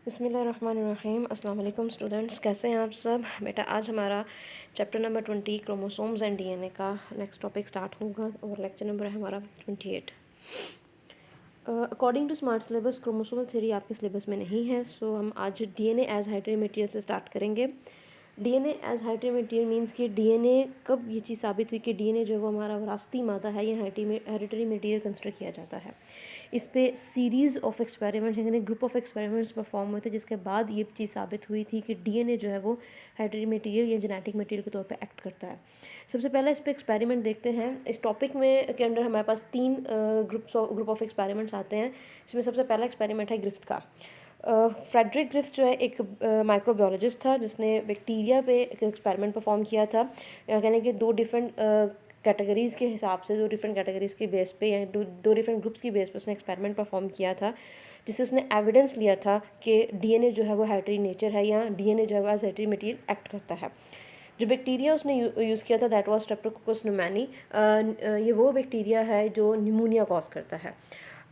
बिस्मिल्लाहिर्रहमानिर्रहीम। अस्सलाम वालेकुम स्टूडेंट्स, कैसे हैं आप सब। बेटा आज हमारा chapter number 20 chromosomes and DNA का नेक्स्ट टॉपिक स्टार्ट होगा और लेक्चर नंबर है हमारा 28। According to smart syllabus chromosomal theory आपके सिलेबस में नहीं है, सो हम आज डीएनए एज हेरिडिटरी मटेरियल से स्टार्ट करेंगे। DNA as hereditary material means कि डीएनए कब ये चीज़ साबित हुई कि डीएनए जो है वो हमारा विरासती मादा है या हेरिडिटरी मटेरियल कंसिडर किया जाता है। इस पे सीरीज़ ऑफ एक्सपेरिमेंट यानी ग्रुप ऑफ एक्सपेरिमेंट्स परफॉर्म हुए थे, जिसके बाद ये चीज़ साबित हुई थी कि डीएनए जो है वो हेरिडिटरी मटेरियल या जेनेटिक मटेरियल के तौर पे एक्ट करता है। सबसे पहले इस पे एक्सपेरिमेंट देखते हैं। इस टॉपिक में के अंडर हमारे पास 3 ग्रुप ऑफ एक्सपेरिमेंट्स आते हैं। इसमें सबसे पहला एक्सपेरिमेंट है ग्रिफ्थ का। फ्रेडरिक ग्रिफ्थ जो है एक माइक्रोबायोलॉजिस्ट था जिसने बैक्टीरिया पे एक एक्सपेरिमेंट परफॉर्म किया था। यानी कि दो डिफरेंट कैटेगरीज़ के हिसाब से, दो डिफरेंट कैटेगरीज़ के बेस पे या दो डिफरेंट ग्रुप्स की बेस पे उसने एक्सपेरिमेंट परफॉर्म किया था, जिससे उसने एविडेंस लिया था कि डीएनए जो है वो हेरिडिटरी नेचर है या डीएनए जो है वो एज हेरिडिटरी मटेरियल एक्ट करता है। जो बैक्टीरिया उसने यूज़ किया था दैट वाज स्ट्रेप्टोकोकस न्यूमोनी। ये वो बैक्टीरिया है जो न्यूमोनिया कॉज करता है।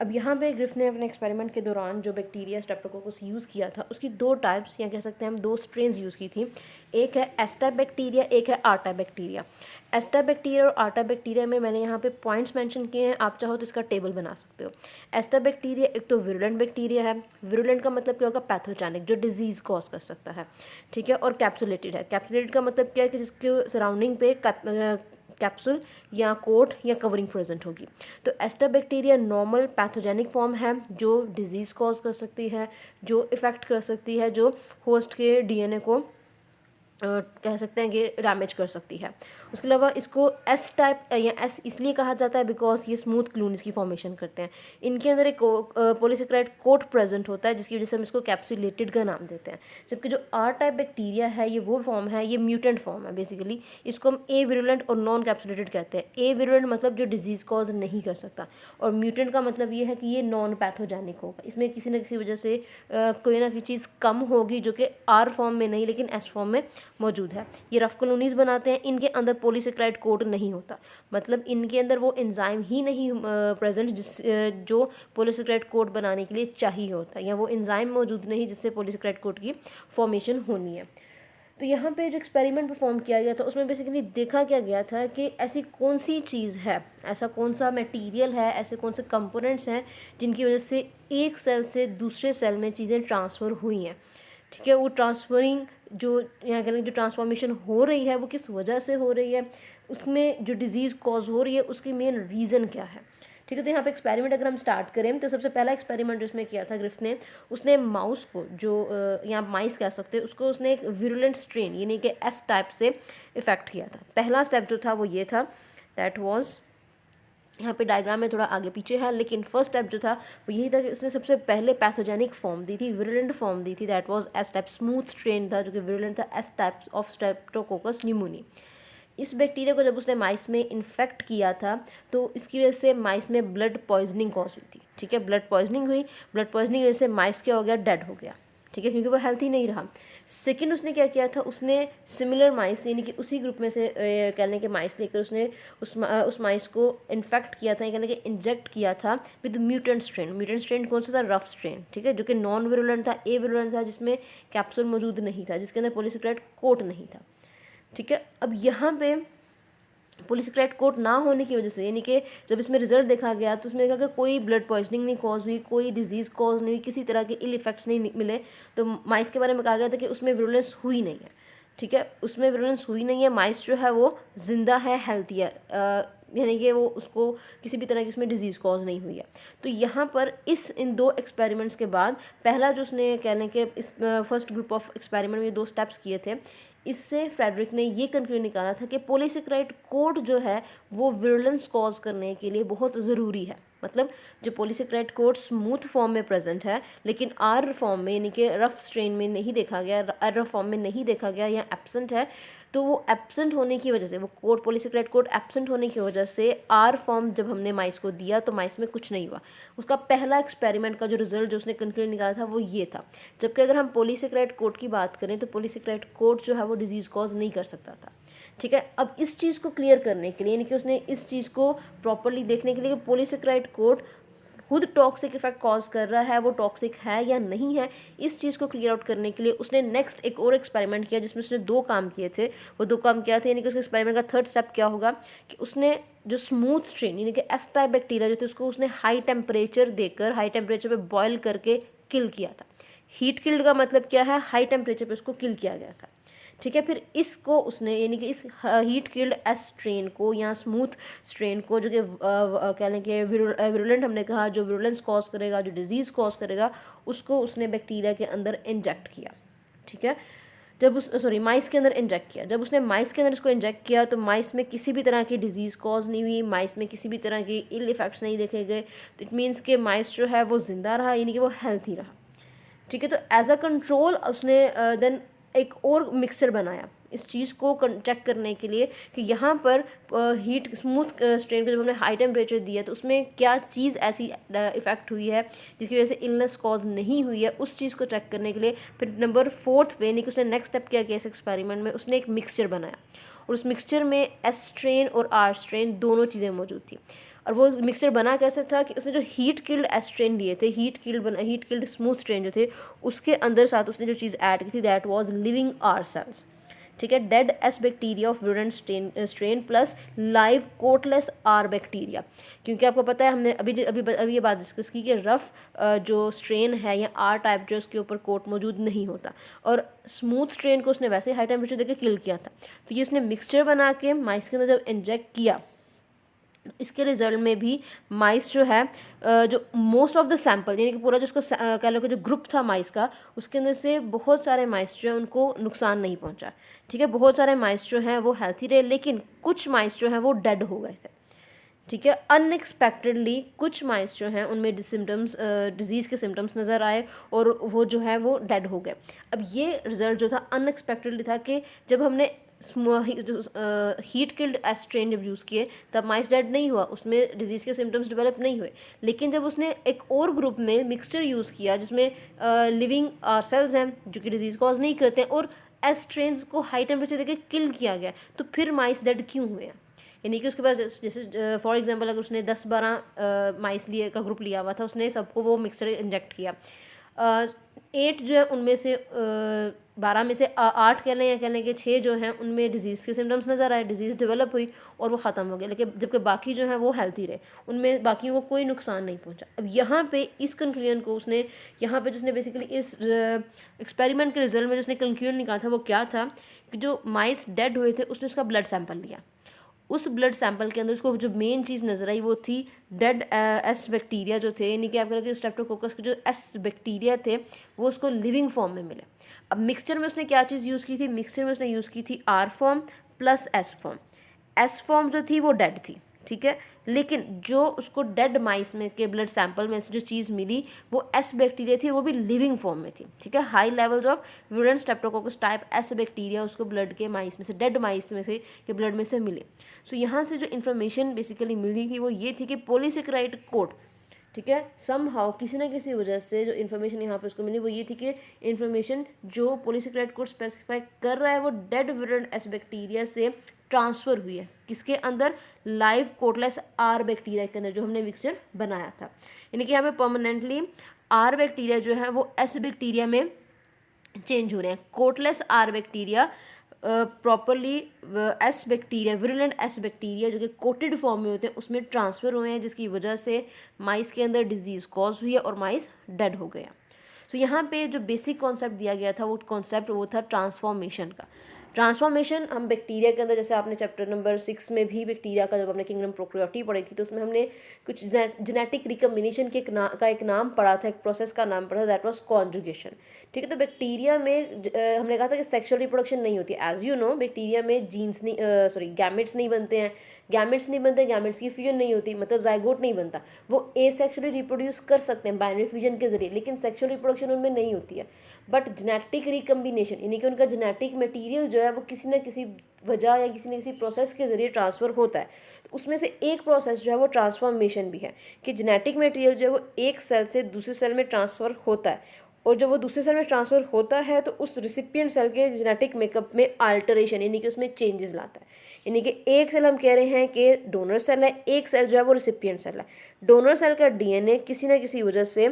अब यहाँ पे ग्रिफ्थ ने अपने एक्सपेरिमेंट के दौरान जो बैक्टीरिया स्ट्रेप्टोकोकस यूज़ किया था उसकी दो टाइप्स या कह सकते हैं हम दो स्ट्रेन्स यूज़ की थी। एक है एस टाइप बैक्टीरिया, एक है R type bacteria. S type bacteria और आर टाइप बैक्टीरिया में मैंने यहाँ पे पॉइंट्स मेंशन किए हैं, आप चाहो तो इसका टेबल बना सकते हो। एस टाइप बैक्टीरिया एक तो विरुलेंट बैक्टीरिया है। विरुलेंट का मतलब क्या होगा, पैथोजेनिक, जो डिजीज़ कॉज कर सकता है, ठीक है। और कैप्सुलेटेड है। कैप्सुलेटेड का मतलब क्या है कि जिसके सराउंडिंग पे कैप्सूल या कोट या कवरिंग प्रेजेंट होगी। तो एस्टरबैक्टीरिया नॉर्मल पैथोजेनिक फॉर्म है जो डिजीज़ कॉज कर सकती है, जो इफ़ेक्ट कर सकती है, जो होस्ट के डीएनए को कह सकते हैं कि डैमेज कर सकती है। उसके अलावा इसको एस टाइप या एस इसलिए कहा जाता है बिकॉज ये स्मूथ क्लून्स की फॉर्मेशन करते हैं। इनके अंदर एक पॉलीसेकेराइड कोट प्रेजेंट होता है जिसकी वजह से हम इसको कैप्सुलेटेड का नाम देते हैं। जबकि जो आर टाइप बैक्टीरिया है ये वो फॉर्म है, ये म्यूटेंट फॉर्म है बेसिकली। इसको हम ए विरुलेंट और नॉन कैप्सुलेटेड कहते हैं। ए विरुलेंट मतलब जो डिजीज़ कॉज नहीं कर सकता, और म्यूटेंट का मतलब ये है कि ये नॉन पैथोजेनिक होगा। इसमें किसी न किसी वजह से कोई ना कोई चीज़ कम होगी जो कि आर फॉर्म में नहीं लेकिन एस फॉर्म में मौजूद है। ये रफ कॉलोनीज बनाते हैं। इनके अंदर पॉलीसेकेराइड कोट नहीं होता, मतलब इनके अंदर वो एंजाइम ही नहीं प्रेजेंट जो पॉलीसेकेराइड कोट बनाने के लिए चाहिए होता है, या वो एंजाइम मौजूद नहीं जिससे पॉलीसेकेराइड कोट की फॉर्मेशन होनी है। तो यहाँ पे जो एक्सपेरिमेंट परफॉर्म किया गया था उसमें बेसिकली देखा क्या गया था कि ऐसी कौन सी चीज़ है, ऐसा कौन सा मटेरियल है, ऐसे कौन से कंपोनेंट्स हैं जिनकी वजह से एक सेल से दूसरे सेल में चीज़ें ट्रांसफ़र हुई हैं, ठीक है। वो ट्रांसफरिंग जो यहाँ करें जो ट्रांसफॉर्मेशन हो रही है वो किस वजह से हो रही है, उसमें जो डिज़ीज़ कॉज हो रही है उसकी मेन रीज़न क्या है, ठीक है। तो यहाँ पे एक्सपेरिमेंट अगर हम स्टार्ट करें तो सबसे पहला एक्सपेरिमेंट जो उसमें किया था ग्रिफ्थ ने, उसने माउस को, जो यहाँ माइस कह सकते हैं, उसको उसने एक विरुलेंट स्ट्रेन यानी कि एस टाइप से इफ़ेक्ट किया था। पहला स्टेप जो था वो ये था, दैट वाज, यहाँ पे डायग्राम में थोड़ा आगे पीछे है लेकिन फर्स्ट स्टेप जो था वो यही था कि उसने सबसे पहले पैथोजेनिक फॉर्म दी थी, विरुलेंट फॉर्म दी थी, that was S type, smooth strain था जो कि विरुलेंट था, S type of Streptococcus pneumoniae. इस बैक्टीरिया को जब उसने माइस में इन्फेक्ट किया था तो इसकी वजह से माइस में ब्लड पॉइजनिंग कॉज हुई थी, ठीक है। ब्लड पॉइजनिंग हुई, ब्लड पॉइजनिंग की वजह से माइस क्या हो गया, डेड हो गया, ठीक है, क्योंकि वो हेल्थी नहीं रहा। सेकंड उसने क्या किया था, उसने सिमिलर माइस यानी कि उसी ग्रुप में से कहने के माइस लेकर उसने उस माइस को इन्फेक्ट किया था, कहने के इंजेक्ट किया था with mutant strain. Mutant strain कौन सा था, रफ स्ट्रेन, ठीक है, जो कि नॉन विरुलेंट था, ए विरुलेंट था, जिसमें कैप्सूल मौजूद नहीं था, जिसके अंदर पॉलीसेकेराइड कोट नहीं था, ठीक है। अब यहाँ पे पॉलीसेकेराइड कोट ना होने की वजह से, यानी कि जब इसमें रिजल्ट देखा गया तो उसमें देखा कि कोई ब्लड पॉइजनिंग नहीं कॉज हुई, कोई डिजीज़ कॉज नहीं हुई, किसी तरह के इल इफेक्ट्स नहीं मिले। तो माइस के बारे में कहा गया था कि उसमें विरुलेंस हुई नहीं है, ठीक है, उसमें विरुलेंस हुई नहीं है, माइस जो है वो जिंदा है, हेल्थी है, यानी कि वो उसको किसी भी तरह की उसमें डिजीज़ कॉज नहीं हुई है। तो यहाँ पर इन दो एक्सपेरिमेंट्स के बाद पहला जो उसने कहने के इस फर्स्ट ग्रुप ऑफ एक्सपेरिमेंट में दो स्टेप्स किए थे, इससे फ्रेडरिक ने ये कंक्लूजन निकाला था कि पॉलीसेकेराइड कोट जो है वो विरुलेंस कॉज करने के लिए बहुत ज़रूरी है। मतलब जो पॉलीसेकेराइड कोट स्मूथ फॉर्म में प्रेजेंट है लेकिन आर फॉर्म में यानी कि रफ स्ट्रेन में नहीं देखा गया, रफ फॉर्म में नहीं देखा गया या एब्सेंट है, तो वो एब्सेंट होने की वजह से, वो कोड पॉलीसेकेराइड कोड एब्सेंट होने की वजह से आर फॉर्म जब हमने माइस को दिया तो माइस में कुछ नहीं हुआ। उसका पहला एक्सपेरिमेंट का जो रिजल्ट जो उसने कंक्लूजन निकाला था वो ये था। जबकि अगर हम पॉलीसेकेराइड कोड की बात करें तो पॉलीसेकेराइड कोड जो है वो डिजीज़ कॉज नहीं कर सकता था, ठीक है। अब इस चीज़ को क्लियर करने के लिए, यानी कि उसने इस चीज़ को प्रॉपरली देखने के लिए पॉलीसेकेराइड कोड खुद टॉक्सिक इफेक्ट कॉज कर रहा है वो टॉक्सिक है या नहीं है, इस चीज़ को क्लियर आउट करने के लिए उसने नेक्स्ट एक और एक्सपेरिमेंट किया जिसमें उसने 2 काम किए थे। वो 2 काम क्या थे, यानी कि उसके एक्सपेरिमेंट का थर्ड स्टेप क्या होगा कि उसने जो स्मूथ स्ट्रेन यानी कि एस टाइप बैक्टीरिया जो थे उसको उसने हाई टेम्परेचर देकर, हाई टेम्परेचर पे बॉयल करके किल किया था। हीट किल्ड का मतलब क्या है, हाई टेम्परेचर पे उसको किल किया गया था। ठीक है, फिर इसको उसने यानी कि इस हीट किल्ड एस स्ट्रेन को या स्मूथ स्ट्रेन को, जो कि कह लें कि विरुलेंट हमने कहा, जो विरुलेंस कॉज करेगा, जो डिजीज़ कॉज करेगा, उसको उसने बैक्टीरिया के अंदर इंजेक्ट किया। ठीक है, जब माइस के अंदर इंजेक्ट किया। जब उसने माइस के अंदर इसको इंजेक्ट किया तो माइस में किसी भी तरह की डिजीज़ कॉज नहीं हुई, माइस में किसी भी तरह के इल इफेक्ट्स नहीं देखे गए। इट मीन्स कि माइस जो है वो ज़िंदा रहा, यानी कि वो हेल्थी रहा। ठीक है, तो एज अ कंट्रोल उसने देन एक और मिक्सचर बनाया इस चीज़ को चेक करने के लिए कि यहाँ पर हीट स्मूथ स्ट्रेन को जब हमने हाई टेम्परेचर दिया तो उसमें क्या चीज़ ऐसी इफ़ेक्ट हुई है जिसकी वजह से इलनेस कॉज नहीं हुई है, उस चीज़ को चेक करने के लिए फिर नंबर 4 पे यानी कि उसने नेक्स्ट स्टेप क्या किया इस एक्सपेरिमेंट में, उसने एक मिक्सचर बनाया और उस मिक्सचर में एस स्ट्रेन और आर स्ट्रेन दोनों चीज़ें मौजूद थी। और वो मिक्सचर बना कैसे था कि उसने जो हीट किल्ड एस्ट्रेन लिए थे, हीट किल्ड स्मूथ स्ट्रेन जो थे, उसके अंदर साथ उसने जो चीज़ ऐड की थी that was living R cells. ठीक है, dead S bacteria of virulent strain plus live coatless R bacteria. क्योंकि आपको पता है हमने अभी ये बात डिस्कस की कि रफ जो स्ट्रेन है या आर टाइप जो उसके ऊपर कोट मौजूद नहीं होता, और स्मूथ स्ट्रेन को उसने वैसे हाई टेम्परेचर देकर किल किया था। तो ये उसने मिक्सचर बना के माइस के अंदर जब इंजेक्ट किया, इसके रिजल्ट में भी माइस जो है जो मोस्ट ऑफ द सैंपल यानी कि पूरा जो उसका कह लो कि जो ग्रुप था माइस का, उसके अंदर से बहुत सारे माइस जो हैं उनको नुकसान नहीं पहुंचा। ठीक है, बहुत सारे माइस जो हैं वो हेल्थी रहे, लेकिन कुछ माइस जो हैं वो डेड हो गए थे। ठीक है, अनएक्सपेक्टेडली कुछ माइस जो हैं उनमें डिजीज़ के सिम्टम्स नज़र आए और वो जो है वो डेड हो गए। अब ये रिज़ल्ट जो था अनएक्सपेक्टेडली था कि जब हमने हीट किल्ड एस्ट्रेन जब यूज़ किए तब माइस डेड नहीं हुआ, उसमें डिजीज़ के सिम्टम्स डेवलप नहीं हुए। लेकिन जब उसने एक और ग्रुप में मिक्सचर यूज़ किया जिसमें लिविंग सेल्स हैं जो कि डिजीज़ कॉज नहीं करते हैं और एस्ट्रेन्स को हाई टेम्परेचर देकर किल किया गया, तो फिर माइस डेड क्यों हुए हैं? यानी कि उसके पास जैसे फॉर एग्जांपल अगर उसने 10-12 माइस लिए का ग्रुप लिया हुआ था, उसने सबको वो मिक्सचर इंजेक्ट किया, 8 जो है उनमें से 12 में से 8 कह लें या कह लें कि 6 जो हैं उनमें डिजीज़ के सिम्टम्स नज़र आए, डिजीज़ डेवलप हुई और वो ख़त्म हो गया, लेकिन जबकि बाकी जो हैं वो हेल्थी रहे, उनमें बाकियों को कोई नुकसान नहीं पहुंचा। अब यहाँ पे इस कंक्लूजन को उसने यहाँ पे जिसने बेसिकली इस एक्सपेरिमेंट के रिजल्ट में जो उसने कंक्लूजन निकाला था वो क्या था कि जो माइस डेड हुए थे उसने उसका ब्लड सैंपल लिया। उस ब्लड सैंपल के अंदर उसको जो मेन चीज़ नज़र आई वो थी डेड एस बैक्टीरिया जो थे, यानी कि आप कह रहे स्ट्रेप्टोकोकस के जो एस बैक्टीरिया थे वो उसको लिविंग फॉर्म में मिले। अब मिक्सचर में उसने क्या चीज़ यूज़ की थी, मिक्सचर में उसने यूज़ की थी R form plus S form. S form जो थी वो डेड थी, ठीक है, लेकिन जो उसको डेड माइस में के ब्लड सैंपल में से जो चीज़ मिली वो एस बैक्टीरिया थी, वो भी लिविंग फॉर्म में थी। ठीक है, high levels of virulent Streptococcus type S bacteria उसको ब्लड के माइस में से, डेड माइस में से के ब्लड में से मिले। सो यहाँ से जो इन्फॉर्मेशन बेसिकली मिली थी वो ये थी कि पॉलीसेकेराइड कोट, ठीक है, सम हाउ किसी ना किसी वजह से जो इन्फॉर्मेशन यहाँ पे उसको मिली वो ये थी कि इन्फॉर्मेशन जो पॉलीसेकेराइड कोड स्पेसिफाई कर रहा है वो डेड विरुलेंट एस बैक्टीरिया से ट्रांसफ़र हुई है, किसके अंदर, लाइव कोटलेस आर बैक्टीरिया के अंदर जो हमने मिक्सचर बनाया था। यानी कि यहाँ पे परमानेंटली आर बैक्टीरिया जो है वो एस बैक्टीरिया में चेंज हो रहे हैं, coatless R bacteria properly S bacteria virulent S bacteria जो कि कोटेड फॉर्म में होते हैं उसमें ट्रांसफ़र हुए हैं, जिसकी वजह से माइस के अंदर डिजीज़ कॉज हुई है और माइस डेड हो गया। सो यहाँ पे जो बेसिक कॉन्सेप्ट दिया गया था वो कॉन्सेप्ट वो था ट्रांसफॉर्मेशन का। ट्रांसफॉर्मेशन हम बैक्टीरिया के अंदर, जैसे आपने चैप्टर नंबर 6 में भी बैक्टीरिया का जब हमने किंगडम प्रोकैरियोटी पढ़ी थी तो उसमें हमने कुछ जेनेटिक रिकम्बिनेशन के एक नाम पढ़ा था, एक प्रोसेस का नाम पढ़ा था, दैट वाज कॉन्जुगेशन। ठीक है, तो बैक्टीरिया में हमने कहा था कि सेक्सुअल रिप्रोडक्शन नहीं होती, एज यू नो बैक्टीरिया में जीन्स नहीं गैमेट्स नहीं बनते हैं, गैमेट्स की फ्यूजन नहीं होती, मतलब जाइगोट नहीं बनता, वो एसेक्सुअली रिप्रोड्यूस कर सकते हैं बाइनरी फ्यूजन के जरिए, लेकिन सेक्सुअल रिप्रोडक्शन उनमें नहीं होती है। बट जेनेटिक रिकम्बिनेशन यानी कि उनका जेनेटिक मटेरियल जो है वो किसी न किसी वजह या किसी न किसी प्रोसेस के जरिए ट्रांसफ़र होता है। तो उसमें से एक प्रोसेस जो है वो ट्रांसफॉर्मेशन भी है कि जेनेटिक मटेरियल जो है वो एक सेल से दूसरे सेल में ट्रांसफ़र होता है और जब वो दूसरे सेल में ट्रांसफ़र होता है तो उस रिसिपिएंट सेल के जेनेटिक मेकअप में अल्टरेशन यानी कि उसमें चेंजेस लाता है। यानी कि एक सेल हम कह रहे हैं कि डोनर सेल है, एक सेल जो है वो रिसिपिएंट सेल है। डोनर सेल का डीएनए किसी ना किसी वजह से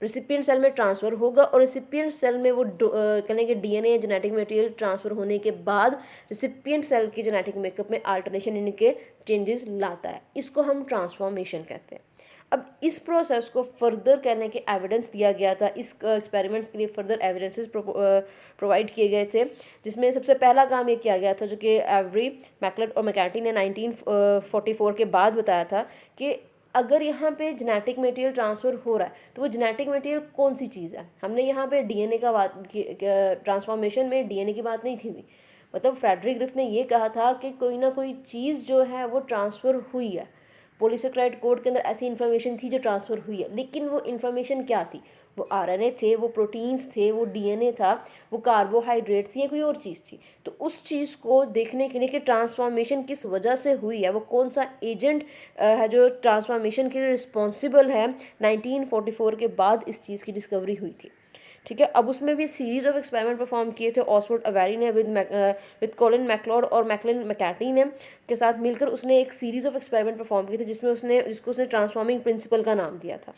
रिसिपिएंट सेल में ट्रांसफ़र होगा और रिसिपिएंट सेल में वो कहने के डीएनए या जेनेटिक मटेरियल ट्रांसफ़र होने के बाद रिसिपिएंट सेल की जेनेटिक मेकअप में अल्टरेशन यानी कि चेंजेस लाता है। इसको हम ट्रांसफॉर्मेशन कहते हैं। अब इस प्रोसेस को फर्दर करने के एविडेंस दिया गया था, इस एक्सपेरिमेंट्स के लिए फर्दर एविडेंसेस प्रोवाइड किए गए थे, जिसमें सबसे पहला काम ये किया गया था जो कि एवरी, मैकलेट और मैकार्टी ने 1944 के बाद बताया था कि अगर यहाँ पे जेनेटिक मटेरियल ट्रांसफ़र हो रहा है तो वो जेनेटिक मटेरियल कौन सी चीज़ है। हमने यहाँ पे डीएनए का बात ट्रांसफॉर्मेशन में डीएनए की बात नहीं थी हुई, मतलब फ्रेडरिक ग्रिफ ने ये कहा था कि कोई ना कोई चीज़ जो है वो ट्रांसफ़र हुई है। पॉलीसेकेराइड कोड के अंदर ऐसी इन्फॉर्मेशन थी जो ट्रांसफ़र हुई है, लेकिन वो इन्फॉर्मेशन क्या थी? वो आरएनए थे, वो प्रोटीन्स थे, वो डीएनए था, वो कार्बोहाइड्रेट थी या कोई और चीज़ थी। तो उस चीज़ को देखने के लिए कि ट्रांसफॉर्मेशन किस वजह से हुई है, वो कौन सा एजेंट है जो ट्रांसफॉर्मेशन के लिए रिस्पॉन्सिबल है, 1944 के बाद इस चीज़ की डिस्कवरी हुई थी। ठीक है, अब उसमें भी सीरीज ऑफ एक्सपेरिमेंट परफॉर्म किए थे ऑसवर्ड अवेरी ने विद कॉलिन मैकलॉड और मैकलिन मैकार्टी ने के साथ मिलकर उसने एक सीरीज ऑफ एक्सपेरिमेंट परफॉर्म किए थे जिसको उसने ट्रांसफॉर्मिंग प्रिंसिपल का नाम दिया था।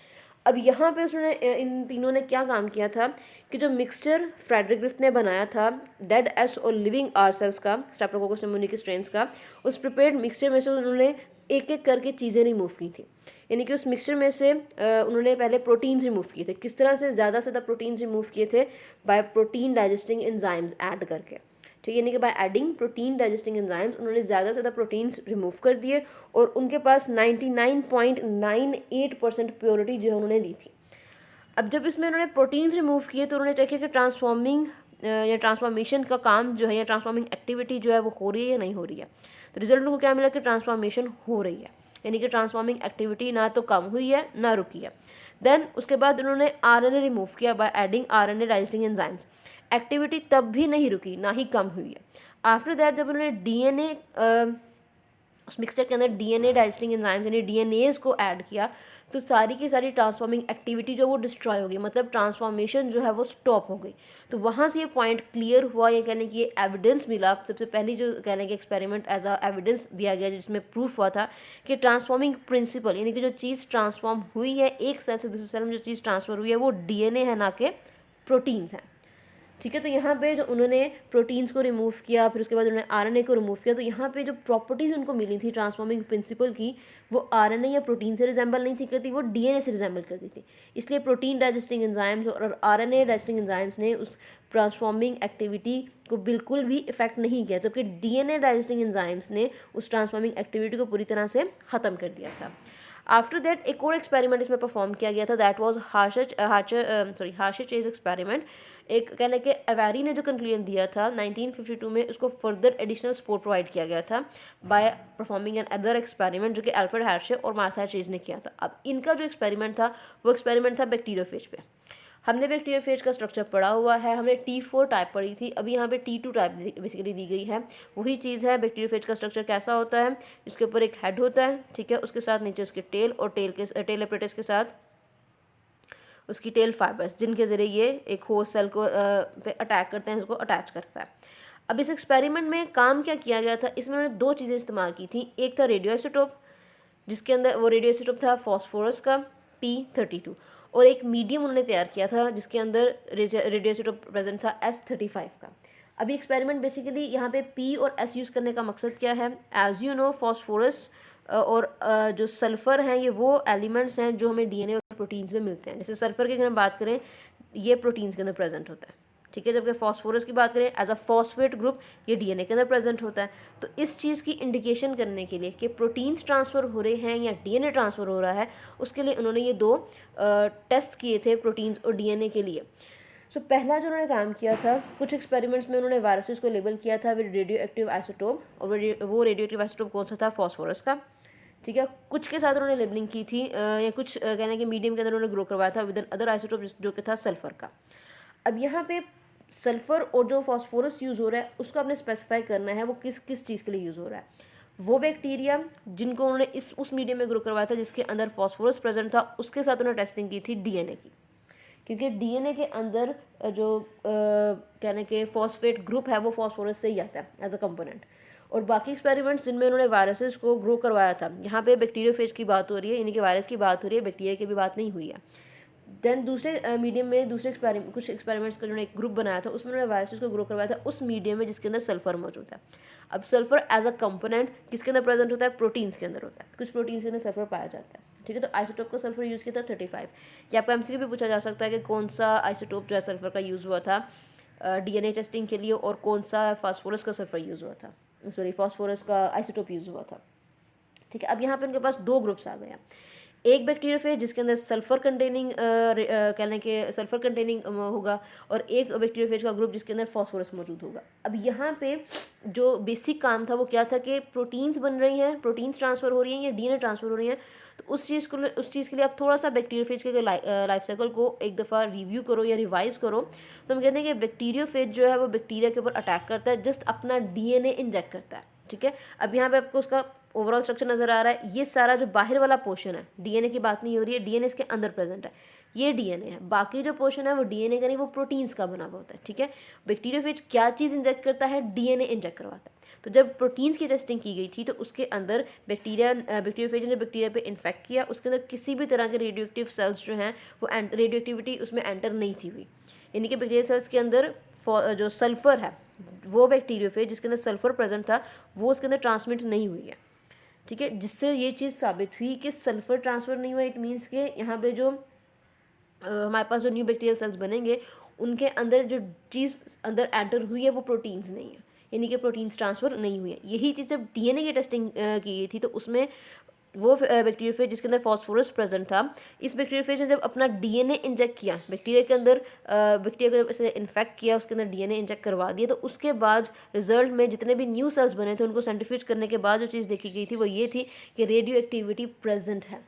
अब यहाँ पे उसने इन तीनों ने क्या काम किया था कि जो मिक्सचर फ्रेडरिक ग्रिफ ने बनाया था डेड एस और लिविंग आर सेल्स का, स्ट्रेप्टोकोकस निमोनिया स्ट्रेन्स का, उस प्रिपेयर्ड मिक्सचर में से उन्होंने एक एक करके चीज़ें रिमूव की थी। यानी कि उस मिक्सचर में से उन्होंने पहले प्रोटीन्स रिमूव किए थे। किस तरह से? ज़्यादा से ज़्यादा प्रोटीन्स रिमूव किए थे bye protein digesting enzymes add करके। ठीक है, यानी कि by adding protein digesting enzymes उन्होंने ज़्यादा से ज़्यादा प्रोटीन्स रिमूव कर दिए और उनके पास 99.98% प्योरिटी जो है उन्होंने दी थी। अब जब इसमें उन्होंने प्रोटीन्स रिमूव किए तो उन्होंने चेक किया कि ट्रांसफॉर्मिंग या ट्रांसफॉर्मेशन का काम जो है या ट्रांसफॉर्मिंग एक्टिविटी जो है वो हो रही है या नहीं हो रही है। तो रिजल्ट को क्या मिला कि ट्रांसफॉर्मेशन हो रही है, यानी कि ट्रांसफॉर्मिंग एक्टिविटी ना तो कम हुई है ना रुकी है। देन उसके बाद उन्होंने आरएनए रिमूव किया by adding RNA digesting enzymes. Activity तब भी नहीं रुकी, ना ही कम हुई है। आफ्टर दैट जब उन्होंने डीएनए उस मिक्सचर के अंदर डीएनए डाइजेस्टिंग एंजाइम्स यानी डीएनएज को ऐड किया तो सारी की सारी ट्रांसफॉर्मिंग एक्टिविटी जो वो डिस्ट्रॉय हो गई, मतलब ट्रांसफॉर्मेशन जो है वो स्टॉप हो गई। तो वहाँ से ये पॉइंट क्लियर हुआ, ये कहने की ये एविडेंस मिला। सबसे पहली जो कहने की एक्सपेरिमेंट एज अ एविडेंस दिया गया जिसमें प्रूफ हुआ था कि ट्रांसफॉर्मिंग प्रिंसिपल यानी कि जो चीज़ ट्रांसफॉर्म हुई है एक सेल से दूसरे सेल में, जो चीज़ ट्रांसफर हुई है वो डीएनए है ना कि प्रोटीन्स हैं। ठीक है, तो यहाँ पे जो उन्होंने प्रोटीन्स को रिमूव किया, फिर उसके बाद उन्होंने आरएनए को रिमूव किया, तो यहाँ पे जो प्रॉपर्टीज़ उनको मिली थी ट्रांसफॉर्मिंग प्रिंसिपल की, वो आरएनए या प्रोटीन से रिजेंबल नहीं थी करती, वो डीएनए से रिजेंबल करती थी। इसलिए प्रोटीन डाइजेस्टिंग एंजाइम्स और आरएनए डाइजेस्टिंग एंजाइम्स ने उस ट्रांसफॉर्मिंग एक्टिविटी को बिल्कुल भी इफेक्ट नहीं किया, जबकि डीएनए डाइजेस्टिंग एंजाइम्स ने उस ट्रांसफॉर्मिंग एक्टिविटी को पूरी तरह से ख़त्म कर दिया था। आफ्टर दैट एक और एक्सपेरिमेंट इसमें परफॉर्म किया गया था, दैट वाज हार्शेचेज एक्सपेरिमेंट। एक कहने के अवेरी ने जो कंक्लूजन दिया था 1952 में, उसको फर्दर एडिशनल सपोर्ट प्रोवाइड किया गया था by performing another experiment जो कि अल्फ्रेड हार्शे और मार्था चेज ने किया था। अब इनका जो एक्सपेरिमेंट था वो एक्सपेरिमेंट था बैक्टीरियोफेज पे। हमने बैक्टीरियोफेज का स्ट्रक्चर पढ़ा हुआ है, हमने T4 टाइप पढ़ी थी, अभी यहाँ पे T2 टाइप बेसिकली दी गई है। वही चीज़ है, बैक्टीरियोफेज का स्ट्रक्चर कैसा होता है, इसके ऊपर एक हेड होता है, ठीक है, उसके साथ नीचे उसके टेल और टेल एपरेटस के साथ उसकी टेल फाइबर्स, जिनके ज़रिए ये एक होस्ट सेल को पे अटैक करते हैं, उसको अटैच करता है। अब इस एक्सपेरिमेंट में काम क्या किया गया था, इसमें उन्होंने दो चीज़ें इस्तेमाल की थी। एक था रेडियोआइसोटोप, जिसके अंदर वो रेडियोआइसोटोप था फॉस्फोरस का P32, और एक मीडियम उन्होंने तैयार किया था जिसके अंदर रेडियोआइसोटोप प्रेजेंट था S35 का। अभी एक्सपेरिमेंट बेसिकली यहाँ पे P और S यूज़ करने का मकसद क्या है? एज यू नो फॉस्फोरस और जो सल्फ़र हैं ये वो एलिमेंट्स हैं जो हमें डीएनए और प्रोटीन्स में मिलते हैं। जैसे सल्फ़र की अगर हम बात करें, ये प्रोटीन्स के अंदर प्रेजेंट होता है, ठीक है, जबकि फॉस्फोरस की बात करें एज अ फॉस्फेट ग्रुप, ये डीएनए के अंदर प्रेजेंट होता है। तो इस चीज़ की इंडिकेशन करने के लिए कि प्रोटीन्स ट्रांसफ़र हो रहे हैं या डीएनए ट्रांसफ़र हो रहा है, उसके लिए उन्होंने ये दो टेस्ट किए थे प्रोटीन्स और डीएनए के लिए। सो पहला जो उन्होंने काम किया था, कुछ एक्सपेरिमेंट्स में उन्होंने वायरसेस को लेबल किया था विद रेडियो एक्टिव आइसोटोप, और वो रेडियो एक्टिव आइसोटोप कौन सा था? फॉस्फोरस का, ठीक है। कुछ के साथ उन्होंने लेबलिंग की थी या कुछ कहने के मीडियम के अंदर उन्होंने ग्रो करवाया था विद एन अदर आइसोटोप जो कि था सल्फ़र का। अब यहाँ पे सल्फ़र और जो फॉस्फोरस यूज़ हो रहा है उसको आपने स्पेसिफाई करना है वो किस किस चीज़ के लिए यूज़ हो रहा है। वो बैक्टीरिया जिनको उन्होंने उस मीडियम में ग्रो करवाया था जिसके अंदर फॉस्फोरस प्रेजेंट था, उसके साथ उन्होंने टेस्टिंग की थी डीएनए की, क्योंकि डीएनए के अंदर जो कहने के फॉस्फेट ग्रुप है वो फॉस्फोरस से ही आता है एज अ कंपोनेंट। और बाकी एक्सपेरिमेंट्स जिनमें उन्होंने वायरसेस को ग्रो करवाया था, यहाँ पे बैक्टीरियोफेज की बात हो रही है, यानी कि वायरस की बात हो रही है, बैक्टीरिया की भी बात नहीं हुई है। देन दूसरे मीडियम में कुछ एक्सपेरिमेंट्स का जो एक ग्रुप बनाया था उसमें उन्होंने वायरसेस को ग्रो करवाया था उस मीडियम में जिसके अंदर सल्फर मौजूद है। अब सल्फर एज अ कंपोनेंट किसके अंदर प्रेजेंट होता है? प्रोटीन्स के अंदर होता है। कुछ प्रोटीन्स के अंदर सल्फर पाया जाता है, ठीक है। तो आइसोटोप का सल्फर यूज़ किया था 35। ये आपका एमसीक्यू भी पूछा जा सकता है कि कौन सा आइसोटोप जो है सल्फर का यूज़ हुआ था डीएनए टेस्टिंग के लिए, और कौन सा फास्फोरस का सल्फर यूज़ हुआ था, सॉरी फास्फोरस का आइसोटोप यूज़ हुआ था, ठीक है। अब यहाँ पे उनके पास दो ग्रुप्स आ गए हैं, एक बैक्टीरियोफेज जिसके अंदर सल्फर कंटेनिंग कहने के सल्फर कंटेनिंग होगा, और एक बैक्टीरियोफेज का ग्रुप जिसके अंदर फास्फोरस मौजूद होगा। अब यहाँ पे जो बेसिक काम था वो क्या था कि प्रोटीन्स बन रही हैं, प्रोटीन्स ट्रांसफ़र हो रही हैं या डीएनए ट्रांसफ़र हो रही हैं, तो उस चीज़ के लिए आप थोड़ा सा बैक्टीरियोफेज के लाइफ साइकिल को एक दफ़ा रिव्यू करो या रिवाइज करो। तो हम कहते हैं कि बैक्टीरियोफेज जो है वो बैक्टीरिया के ऊपर अटैक करता है, जस्ट अपना डीएनए इंजेक्ट करता है, ठीक है। अब यहाँ पे आपको उसका ओवरऑल स्ट्रक्चर नज़र आ रहा है। ये सारा जो बाहर वाला पोर्शन है, डीएनए की बात नहीं हो रही है, डीएनए इसके अंदर प्रेजेंट है, ये डीएनए है। बाकी जो पोर्शन है वो डीएनए का नहीं, वो प्रोटीन्स का बना हुआ होता है, ठीक है। बैक्टीरियोफेज क्या चीज़ इंजेक्ट करता है? डीएनए इंजेक्ट करवाता है। तो जब प्रोटीन्स की टेस्टिंग की गई थी तो उसके अंदर बैक्टीरियोफेज ने बैक्टीरिया पे इन्फेक्ट किया, उसके अंदर किसी भी तरह के रेडियो एक्टिव सेल्स जो हैं वो रेडियो एक्टिविटी उसमें एंटर नहीं थी हुई, यानी कि बैक्टीरिया सेल्स के अंदर जो सल्फ़र है, वो बैक्टीरियोफेज जिसके अंदर सल्फ़र प्रेजेंट था वो उसके अंदर ट्रांसमिट नहीं हुई है, ठीक है। जिससे ये चीज़ साबित हुई कि सल्फ़र ट्रांसफ़र नहीं हुआ। इट मीन्स के यहाँ पे जो हमारे पास जो न्यू बैक्टीरियल सेल्स बनेंगे उनके अंदर जो चीज़ अंदर एंटर हुई है वो प्रोटीन्स नहीं है, यानी कि प्रोटीन्स ट्रांसफ़र नहीं हुई है। यही चीज़ जब डीएनए की टेस्टिंग की गई थी तो उसमें वो बैक्टीरियोफेज जिसके अंदर फॉस्फोरस प्रेजेंट था, इस बैक्टीरियोफेज ने जब अपना डीएनए इंजेक्ट किया बैक्टीरिया के अंदर, बैक्टीरिया को से इन्फेक्ट किया, उसके अंदर डीएनए इंजेक्ट करवा दिया, तो उसके बाद रिजल्ट में जितने भी न्यू सेल्स बने थे उनको सेंट्रीफ्यूज करने के बाद जो चीज़ देखी गई थी वो ये थी कि रेडियो एक्टिविटी प्रेजेंट है।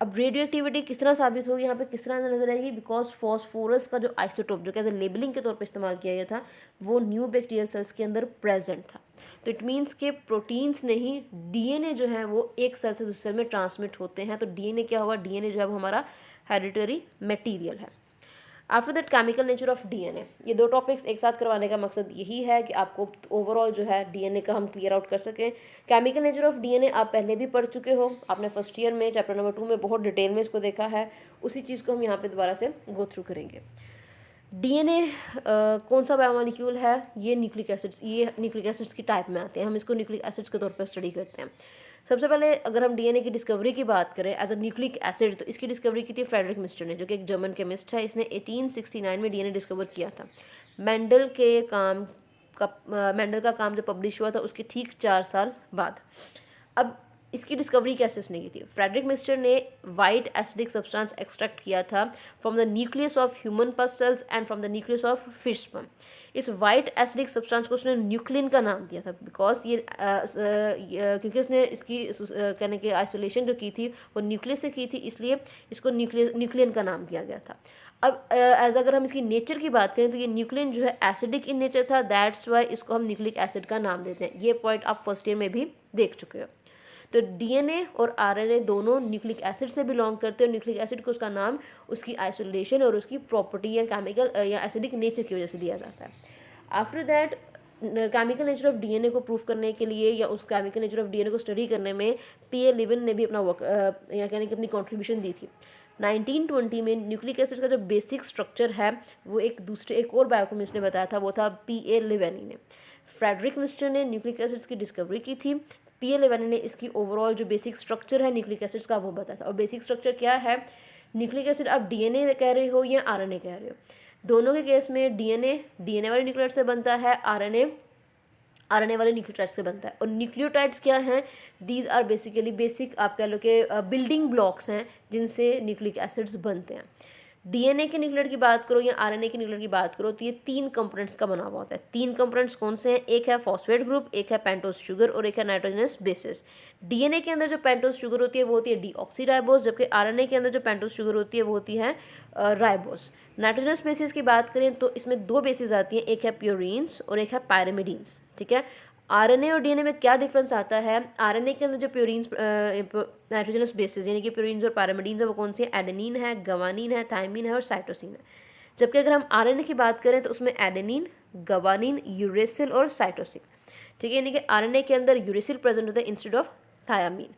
अब रेडियो एक्टिविटी किस तरह साबित होगी, यहाँ पे किस तरह नजर आएगी? बिकॉज फॉस्फोरस का जो आइसोटोप जो कैसे लेबलिंग के तौर पे इस्तेमाल किया गया था वो न्यू बैक्टीरियल सेल्स के अंदर प्रेजेंट था। तो इट मीन्स के प्रोटीन्स नहीं, डीएनए जो है वो एक सेल से दूसरे सेल में ट्रांसमिट होते हैं। तो डीएनए क्या हुआ? डीएनए जो है वो हमारा हेरिडिटरी मटेरियल है। After that chemical nature of DNA, ये दो टॉपिक्स एक साथ करवाने का मकसद यही है कि आपको ओवरऑल जो है डीएनए का हम क्लियर आउट कर सकें। केमिकल नेचर ऑफ डीएनए आप पहले भी पढ़ चुके हो, आपने फर्स्ट ईयर में चैप्टर नंबर 2 में बहुत डिटेल में इसको देखा है, उसी चीज़ को हम यहाँ पे दोबारा से गो थ्रू करेंगे। डीएनए कौन सा बायोमोलिक्यूल है? ये न्यूक्लिक एसिड्स की टाइप में आते हैं, हम इसको न्यूक्लिक एसिड्स के तौर पर स्टडी करते हैं। सबसे पहले अगर हम डीएनए की डिस्कवरी की बात करें एज अ न्यूक्लिक एसिड, तो इसकी डिस्कवरी की थी फ्रेडरिक मिस्टर ने, जो कि एक जर्मन केमिस्ट है। इसने 1869 में डीएनए डिस्कवर किया था। मेंडल का काम जब पब्लिश हुआ था उसके ठीक 4 साल बाद। अब इसकी डिस्कवरी कैसे उसने की थी? फ्रेडरिक मिस्टर ने वाइट एसिडिक सब्सटेंस एक्सट्रैक्ट किया था from the nucleus of human पस sales and from the nucleus of fish sperm. इस वाइट एसिडिक सब्सटेंस को उसने न्यूक्लिन का नाम दिया था, बिकॉज ये क्योंकि उसने इसकी कहने के आइसोलेशन जो की थी वो न्यूक्लियस से की थी, इसलिए इसको न्यूक्लियन का नाम दिया गया था। अब अगर हम इसकी नेचर की बात करें तो ये न्यूक्लियन जो है एसिडिक इन नेचर था, दैट्स वाई इसको हम न्यूक्लिक एसिड का नाम देते हैं। ये पॉइंट आप फर्स्ट ईयर में भी देख चुके हो। तो डीएनए और आरएनए दोनों न्यूक्लिक एसिड से बिलोंग करते हैं, और न्यूक्लिक एसिड को उसका नाम उसकी आइसोलेशन और उसकी प्रॉपर्टी या केमिकल या एसिडिक नेचर की वजह से दिया जाता है। After that chemical nature of DNA को प्रूव करने के लिए या उस केमिकल नेचर ऑफ डीएनए को स्टडी करने में पीए लिविन ने भी अपना वर्क या कहने की अपनी कॉन्ट्रीब्यूशन दी थी। 1920 में न्यूक्लिक एसिड का जो बेसिक स्ट्रक्चर है वो एक और बायोकेमिस्ट ने बताया था, वो था पीए लिवेनी ने। फ्रेडरिक मिस्टर ने न्यूक्लिक एसिड्स की डिस्कवरी की थी, पीए लिवेनी ने इसकी ओवरऑल जो बेसिक स्ट्रक्चर है न्यूक्लिक एसिड्स का वो बताया था। और बेसिक स्ट्रक्चर क्या है? न्यूक्लिक एसिड आप डीएनए कह रहे हो या आरएनए कह रहे हो, दोनों के केस में डीएनए वाले न्यूक्लियोटाइड से बनता है, आरएनए वाले न्यूक्लियोटाइड से बनता है। और न्यूक्लियोटाइड्स क्या हैं? दीज आर बेसिकली बेसिक आप कह लो कि बिल्डिंग ब्लॉक्स हैं जिनसे न्यूक्लिक एसिड्स बनते हैं। डीएनए के न्यूक्लियोटाइड की बात करो या आरएनए के न्यूक्लियोटाइड की बात करो तो ये 3 कंपोनेंट्स का बना हुआ होता है। 3 कंपोनेंट्स कौन से हैं? एक है फॉस्फेट ग्रुप, एक है पेंटोज शुगर और एक है नाइट्रोजनस बेसिस। डीएनए के अंदर जो पेंटोज शुगर होती है वो होती है डीऑक्सीराइबोस, जबकि आरएनए के अंदर जो पेंटोज शुगर होती है वो होती है राइबोस। नाइट्रोजनस बेसिस की बात करें तो इसमें 2 बेसिस आती हैं, एक है प्योरीन्स और एक है पायरिमिडीन्स, ठीक है। आरएनए और डीएनए में क्या डिफरेंस आता है? आरएनए के अंदर जो प्यूरिन नाइट्रोजनस बेसिस यानी कि प्यूरिन्स और पैरामिडीन्स है वो कौन सी है? एडेनिन है, गवानीन है, थायमिन है और साइटोसिन है। जबकि अगर हम आरएनए की बात करें तो उसमें एडेनिन, गवानीन, यूरेसिल और साइटोसिन, ठीक है, यानी कि आरएनए के अंदर यूरेसिल प्रेजेंट होता है इंस्टेड ऑफ थायामीन।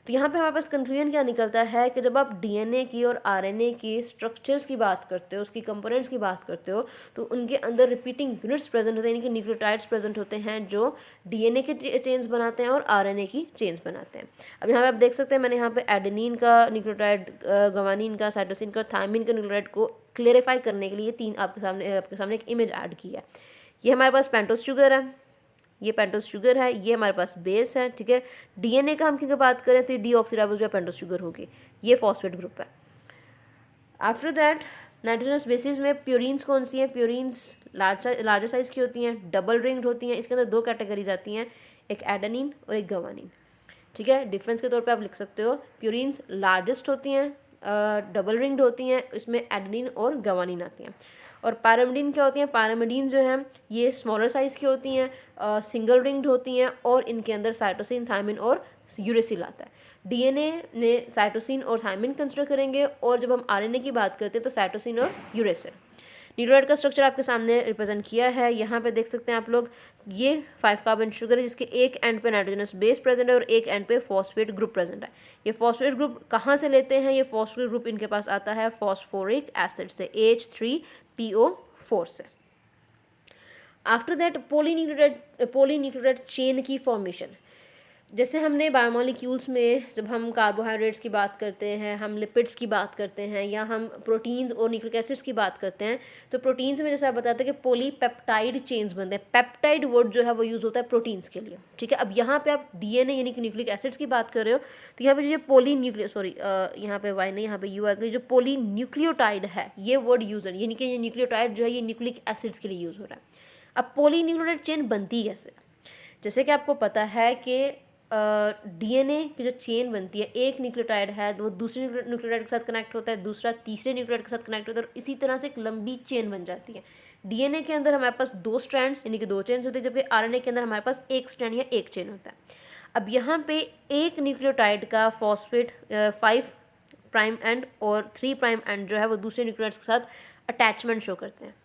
तो यहाँ पे हमारे पास कंक्लूजन क्या निकलता है कि जब आप डीएनए की और आरएनए के स्ट्रक्चर्स की बात करते हो, उसकी कंपोनेंट्स की बात करते हो, तो उनके अंदर रिपीटिंग यूनिट्स प्रेजेंट होते हैं, यानी कि न्यूक्लियोटाइड्स प्रेजेंट होते हैं जो डीएनए के चेन्स बनाते हैं और आरएनए की चेन्स बनाते हैं। अब यहाँ पे आप देख सकते हैं मैंने यहाँ पे एडेनिन का न्यूक्लियोटाइड, गवानीन का, साइटोसिन का, थायमिन का न्यूक्लियोटाइड को क्लेरिफाई करने के लिए तीन आपके सामने एक इमेज ऐड की है। ये हमारे पास पेंटोस शुगर है, ये पेंटोस शुगर है, ये हमारे पास बेस है, ठीक है। डीएनए का हम क्योंकि बात करें तो ये डीऑक्सीराइबोस जो पेंटोस शुगर होगी, ये फॉस्फेट ग्रुप है। आफ्टर दैट नाइट्रोजनस बेसिस में प्यूरिन्स कौन सी हैं? प्यूरिन्स लार्जर साइज़ की होती हैं, डबल रिंग्ड होती हैं। इसके अंदर दो कैटेगरीज आती हैं, एक एडेनिन और एक गवानीन, ठीक है। डिफरेंस के तौर पे आप लिख सकते हो प्यूरिन्स लार्जेस्ट होती हैं, डबल रिंग्ड होती हैं, इसमें एडेनिन और गवानीन आती हैं। और पैरामिडीन क्या होती हैं? पैरामिडीन जो हैं ये स्मॉलर साइज़ की होती हैं, सिंगल रिंग्ड होती हैं और इनके अंदर साइटोसिन, थायमिन और यूरेसिल आता है। डीएनए में साइटोसिन और थायमिन कंसिडर करेंगे और जब हम आरएनए की बात करते हैं तो साइटोसिन और यूरेसिल। न्यूक्लियोटाइड का स्ट्रक्चर आपके सामने रिप्रेजेंट किया है, यहाँ पे देख सकते हैं आप लोग, ये 5 कार्बन शुगर है जिसके एक एंड पे नाइट्रोजनस बेस प्रेजेंट है और एक एंड पे फॉस्फेट ग्रुप प्रेजेंट है। ये फॉस्फेट ग्रुप कहाँ से लेते हैं? ये फॉस्फेट ग्रुप इनके पास आता है फॉस्फोरिक एसिड से, H3PO4 से। आफ्टर दैट पोलीन्यूक्लियोटाइड चेन की फॉर्मेशन, जैसे हमने बायोमोलिक्यूल्स में जब हम कार्बोहाइड्रेट्स की बात करते हैं, हम लिपिड्स की बात करते हैं या हम प्रोटीन्स और न्यूक्लिक एसिड्स की बात करते हैं, तो प्रोटीन्स में जैसे आप बताते हैं कि पॉलीपेप्टाइड चेन्स बनते हैं। पेप्टाइड वर्ड जो है वो यूज़ होता है प्रोटीन्स के लिए, ठीक है। अब यहाँ पे आप डीएनए यानी कि न्यूक्लिक एसिड्स की बात कर रहे हो तो यहाँ पे जो यहाँ पे वाई नहीं, यहाँ पे यू आ गई, जो पोलीन्यूक्लियोटाइड है ये वर्ड यूज़ है, यानी कि ये न्यूक्लियोटाइड जो है ये न्यूक्लिक एसिड्स के लिए यूज़ हो रहा है। अब पोलीन्यूक्लियोटाइड चेन बनती कैसे? जैसे कि आपको पता है कि डीएनए की जो चेन बनती है, एक न्यूक्लियोटाइड है तो वो दूसरे न्यूक्लियोटाइड के साथ कनेक्ट होता है, दूसरा तीसरे न्यूक्लियोटाइड के साथ कनेक्ट होता है और इसी तरह से एक लंबी चेन बन जाती है। डीएनए के अंदर हमारे पास 2 स्ट्रैंड्स यानी कि 2 चेन्स होते हैं, जबकि आरएनए के अंदर हमारे पास एक स्ट्रैंड या एक चेन होता है। अब यहाँ पे एक न्यूक्लियोटाइड का फॉस्फेट 5 प्राइम एंड और 3 प्राइम एंड जो है वो दूसरे न्यूक्लियोटाइड्स के साथ अटैचमेंट शो करते हैं,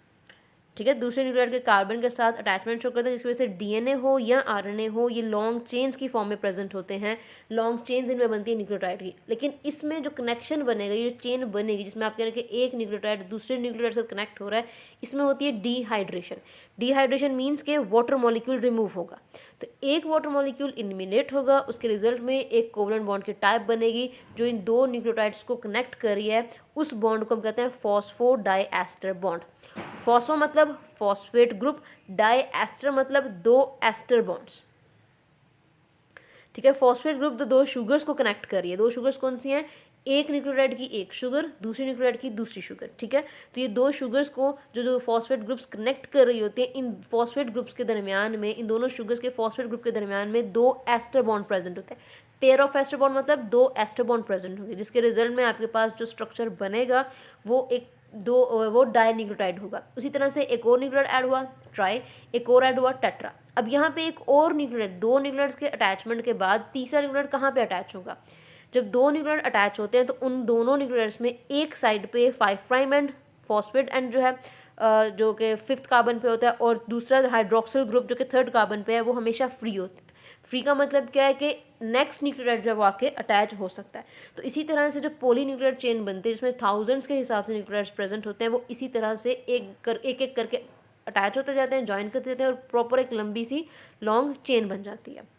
ठीक है। दूसरे न्यूक्लियोटाइड के कार्बन के साथ अटैचमेंट शो करते हैं, जिसकी वजह से डीएनए हो या आरएनए हो ये लॉन्ग चेन्स की फॉर्म में प्रेजेंट होते हैं। लॉन्ग चेन्स इनमें बनती है न्यूक्लियोटाइड की, लेकिन इसमें जो कनेक्शन बनेगा, ये जो चेन बनेगी जिसमें आप कह रहे हैं कि एक न्यूक्लियोटाइड दूसरे न्यूक्लियोटाइड से कनेक्ट हो रहा है, इसमें होती है डिहाइड्रेशन। डिहाइड्रेशन मीन्स के वाटर मॉलिक्यूल रिमूव होगा, तो एक वाटर मॉलिक्यूल इलिमिनेट होगा, उसके रिजल्ट में एक कोवलेंट बॉन्ड की टाइप बनेगी जो इन 2 न्यूक्लियोटाइड्स को कनेक्ट कर रही है। उस बॉन्ड को हम कहते हैं फॉस्फोडाइएस्टर बॉन्ड। फॉस्फो मतलब फॉस्फेट ग्रुप, डाइएस्टर मतलब 2 एस्टर बॉन्ड्स, ठीक है। फॉस्फेट ग्रुप तो 2 शुगर्स को कनेक्ट कर रही है। 2 शुगर्स कौन सी हैं? एक न्यूक्लियोटाइड की एक शुगर, दूसरी न्यूक्लियोटाइड की दूसरी शुगर, ठीक है। तो ये 2 शुगर्स को जो फॉस्फेट ग्रुप्स कनेक्ट कर रही होती हैं, इन फॉस्फेट ग्रुप्स के दरमियान में, इन दोनों शुगर्स के फॉस्फेट ग्रुप के दरमियान में 2 एस्टर बॉन्ड प्रेजेंट होते हैं। पेयर ऑफ एस्टर बॉन्ड मतलब 2 एस्टर बॉन्ड प्रेजेंट होंगे, जिसके रिजल्ट में आपके पास जो स्ट्रक्चर बनेगा वो डाइन्यूक्लियोटाइड होगा। उसी तरह से एक और न्यूक्लियोटाइड ऐड हुआ ट्राई, एक और ऐड हुआ टेट्रा। अब यहाँ पे एक और न्यूक्लियोटाइड, 2 न्यूक्लियोटाइड्स के अटैचमेंट के बाद तीसरा न्यूक्लियोटाइड कहाँ पे अटैच होगा? जब 2 न्यूक्लियोटाइड अटैच होते हैं तो उन दोनों न्यूक्लियोटाइड्स में एक साइड पे 5 प्राइम एंड फॉस्फेट एंड जो है जो कि 5th कार्बन पे होता है और दूसरा हाइड्रोक्सिल ग्रुप जो कि 3rd कार्बन पे है वो हमेशा फ्री होता है। फ्री का मतलब क्या है कि नेक्स्ट न्यूक्लियोटाइड जो है वो आके अटैच हो सकता है। तो इसी तरह से जो पोलीन्यूक्लियोटाइड चेन बनती है जिसमें थाउजेंड्स के हिसाब से न्यूक्लियोटाइड्स प्रेजेंट होते हैं, वो इसी तरह से एक करके अटैच होते जाते हैं, ज्वाइन करते जाते हैं और प्रॉपर एक लंबी सी लॉन्ग चेन बन जाती है।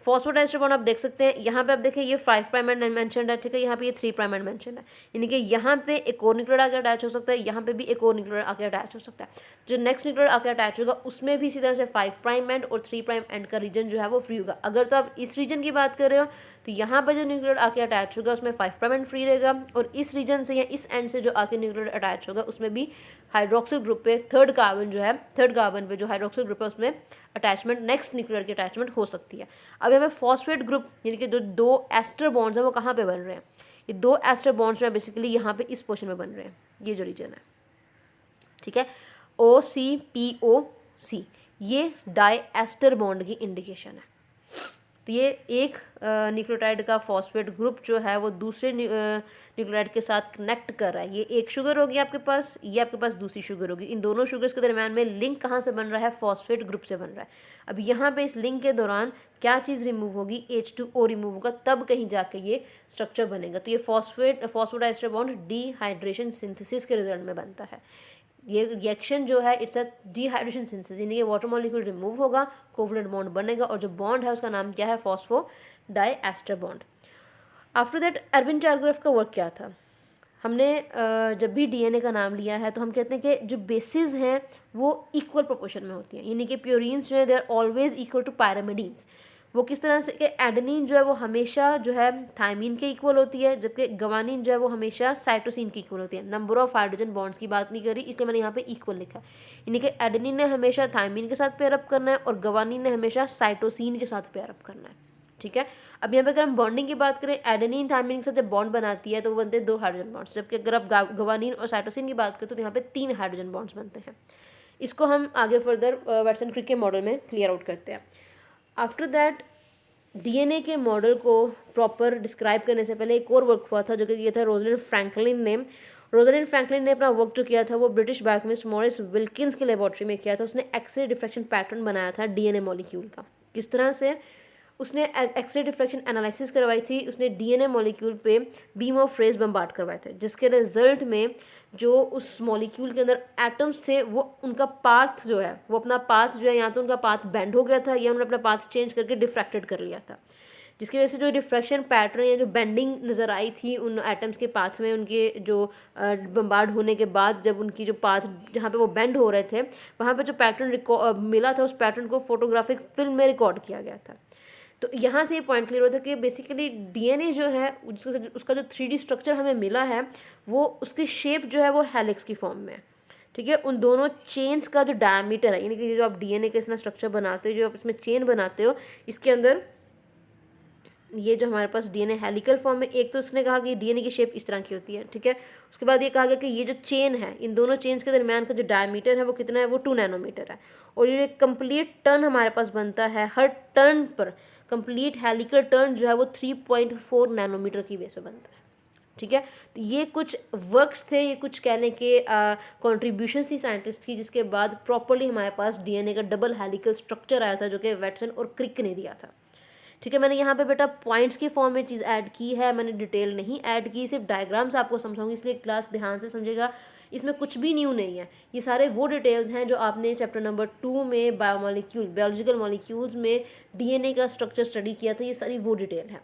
फॉस्फोडाइएस्टर बॉन्ड आप देख सकते हैं, यहाँ पे आप देखें ये 5 प्राइम एंड मेंशनड है, ठीक है। यहाँ पे ये 3 प्राइम एंड मेंशनड है, यानी कि यहाँ पे एक और न्यूक्लियोटाइड आके अटैच हो सकता है, यहाँ पे भी एक और न्यूक्लियोटाइड आके अटैच हो सकता है। जो नेक्स्ट न्यूक्लियोटाइड आके अटैच होगा उसमें भी इसी तरह से 5 प्राइम एंड और 3 प्राइम एंड का रीजन जो है वो फ्री होगा। अगर तो आप इस रीजन की बात कर रहे हो तो यहाँ पर जो न्यूक्लियोटाइड आके अटैच होगा उसमें 5 प्राइम एंड फ्री रहेगा, और इस रीजन से या इस एंड से जो आके न्यूक्लियोटाइड अटैच होगा उसमें भी हाइड्रोक्सिल ग्रुप पे 3rd कार्बन पे जो हाइड्रोक्सिल ग्रुप है उसमें अटैचमेंट, नेक्स्ट न्यूक्लियोटाइड की अटैचमेंट हो सकती है। अब हमें फॉस्फेट ग्रुप यानी कि जो 2 एस्टर बॉन्ड्स हैं वो कहाँ पे बन रहे हैं? ये 2 एस्टर बॉन्ड्स जो है बेसिकली यहाँ पे इस पोर्शन में बन रहे हैं, ये जो रीजन है, ठीक है। OCPOC ये डाई एस्टर बॉन्ड की इंडिकेशन है। तो ये एक न्यूक्लियोटाइड का फॉस्फेट ग्रुप जो है वो दूसरे न्यूक्लियोटाइड के साथ कनेक्ट कर रहा है। ये एक शुगर होगी आपके पास, ये आपके पास दूसरी शुगर होगी। इन दोनों शुगर्स के दरम्यान में लिंक कहाँ से बन रहा है? फॉस्फेट ग्रुप से बन रहा है। अब यहाँ पे इस लिंक के दौरान क्या चीज़ रिमूव होगी? H2O रिमूव होगा, तब कहीं जाके ये स्ट्रक्चर बनेगा। तो ये फॉस्फोडाइस्टर बॉन्ड डिहाइड्रेशन सिंथेसिस के रिजल्ट में बनता है। ये रिएक्शन जो है इट्स अ डिहाइड्रेशन सिंथेसिस, यानी कि वाटर मॉलिक्यूल रिमूव होगा, कोवलेंट बॉन्ड बनेगा और जो बॉन्ड है उसका नाम क्या है? Phosphodiester bond. After that Erwin Chargaff का वर्क क्या था? हमने जब भी डीएनए का नाम लिया है तो हम कहते हैं कि जो बेसिस हैं वो इक्वल प्रोपोर्शन में होती हैं, यानी कि प्योरीन्स जो है they are always equal to pyrimidines. वो किस तरह से कि एडेनिन जो है वो हमेशा जो है थायमीन के इक्वल होती है, जबकि गवानीन जो है वो हमेशा साइटोसिन के इक्वल होती है। नंबर ऑफ हाइड्रोजन बॉन्ड्स की बात नहीं करी, इसलिए मैंने यहाँ पे इक्वल लिखा, यानी कि एडेनिन ने हमेशा थायमीन के साथ पेयर अप करना है और गवानीन ने हमेशा साइटोसिन के साथ पेयर अप करना है। ठीक है, अब यहाँ पे अगर हम बॉन्डिंग की बात करें, एडेनिन थायमीन के साथ जब बॉन्ड बनाती है तो वो बनते हैं 2 हाइड्रोजन बॉन्ड्स, जबकि अगर आप गवानीन और साइटोसिन की बात करें तो यहाँ पे 3 हाइड्रोजन बॉन्ड्स बनते हैं। इसको हम आगे फर्दर वाटसन क्रिक के मॉडल में क्लियर आउट करते हैं। आफ्टर दैट डीएनए के मॉडल को प्रॉपर डिस्क्राइब करने से पहले एक और वर्क हुआ था जो कि किया था रोजलिंड फ्रैंकलिन ने। रोजलिंड फ्रैंकलिन ने अपना वर्क जो किया था वो ब्रिटिश बायोकेमिस्ट मॉरिस विल्किंस के लेबोरेटरी में किया था। उसने एक्सरे डिफ्रैक्शन पैटर्न बनाया था डीएनए मॉलिक्यूल का। किस तरह से? उसने एक्सरे डिफ्रैक्शन एनालिसिस करवाई थी, उसने डीएनए मॉलिक्यूल पे बीम ऑफ रेज बम्बार्ड करवाए थे, जिसके रिजल्ट में जो उस मॉलिक्यूल के अंदर एटम्स थे वो उनका पाथ जो है वो अपना पाथ जो है या तो उनका पाथ बेंड हो गया था या उन्होंने अपना पाथ चेंज करके डिफ्रैक्टेड कर लिया था, जिसकी वजह से जो डिफ्रैक्शन पैटर्न या जो बेंडिंग नज़र आई थी उन एटम्स के पाथ में, उनके जो बम्बार्ड होने के बाद जब उनकी जो पाथ जहाँ पे वो बेंड हो रहे थे वहाँ पे जो पैटर्न मिला था उस पैटर्न को फोटोग्राफिक फिल्म में रिकॉर्ड किया गया था। तो यहाँ से ये पॉइंट क्लियर होता है कि बेसिकली डीएनए जो है उसका जो 3D स्ट्रक्चर हमें मिला है वो उसकी शेप जो है वो हेलिक्स की फॉर्म में है। ठीक है, उन दोनों चेन्स का जो डायमीटर है, यानी कि जो आप डीएनए का इसमें स्ट्रक्चर बनाते हो, जो आप इसमें चेन बनाते हो, इसके अंदर ये जो हमारे पास डीएनए हेलिकल फॉर्म में, एक तो उसने कहा कि डीएनए की शेप इस तरह की होती है। ठीक है, उसके बाद ये कहा गया कि ये जो चेन है इन दोनों चेन्स के दरमियान का जो डायमीटर है वो कितना है? वो 2 नैनोमीटर है। और ये कंप्लीट टर्न हमारे पास बनता है, हर टर्न पर कंप्लीट हेलिकल टर्न जो है वो 3.4 नैनोमीटर की बेस पे बनता है। ठीक है, तो ये कुछ वर्क्स थे, ये कुछ कह लें कि कॉन्ट्रीब्यूशंस थी साइंटिस्ट की, जिसके बाद प्रॉपरली हमारे पास डीएनए का डबल हेलिकल स्ट्रक्चर आया था जो कि वाटसन और क्रिक ने दिया था। ठीक है, मैंने यहाँ पे बेटा पॉइंट्स की फॉर्म में चीज़ ऐड की है, मैंने डिटेल नहीं ऐड की, सिर्फ डायग्राम्स आपको समझाऊंगी, इसलिए क्लास ध्यान से समझेगा। इसमें कुछ भी न्यू नहीं है, ये सारे वो डिटेल्स हैं जो आपने चैप्टर नंबर 2 में बायोलॉजिकल मॉलिक्यूल्स में डीएनए का स्ट्रक्चर स्टडी किया था, ये सारी वो डिटेल है।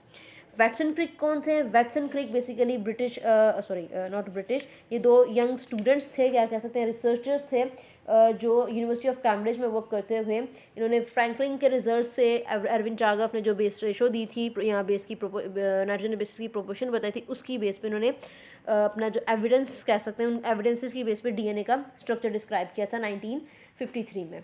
वाटसन क्रिक कौन थे? Watson Crick basically British not British, ये 2 यंग स्टूडेंट्स थे, क्या कह सकते हैं रिसर्चर्स थे, जो यूनिवर्सिटी ऑफ कैम्ब्रिज में वर्क करते हुए इन्होंने फ्रैंकलिन के रिजल्ट से एरविन चारग्राफ ने जो बेस रेशो दी थी, यहाँ बेस की नाइट्रोजन बेसिस की प्रोपोर्शन बताई थी, उसकी बेस पे इन्होंने अपना जो एविडेंस कह सकते हैं उन एविडेंसेस की बेस पे डीएनए का स्ट्रक्चर डिस्क्राइब किया था 1953 में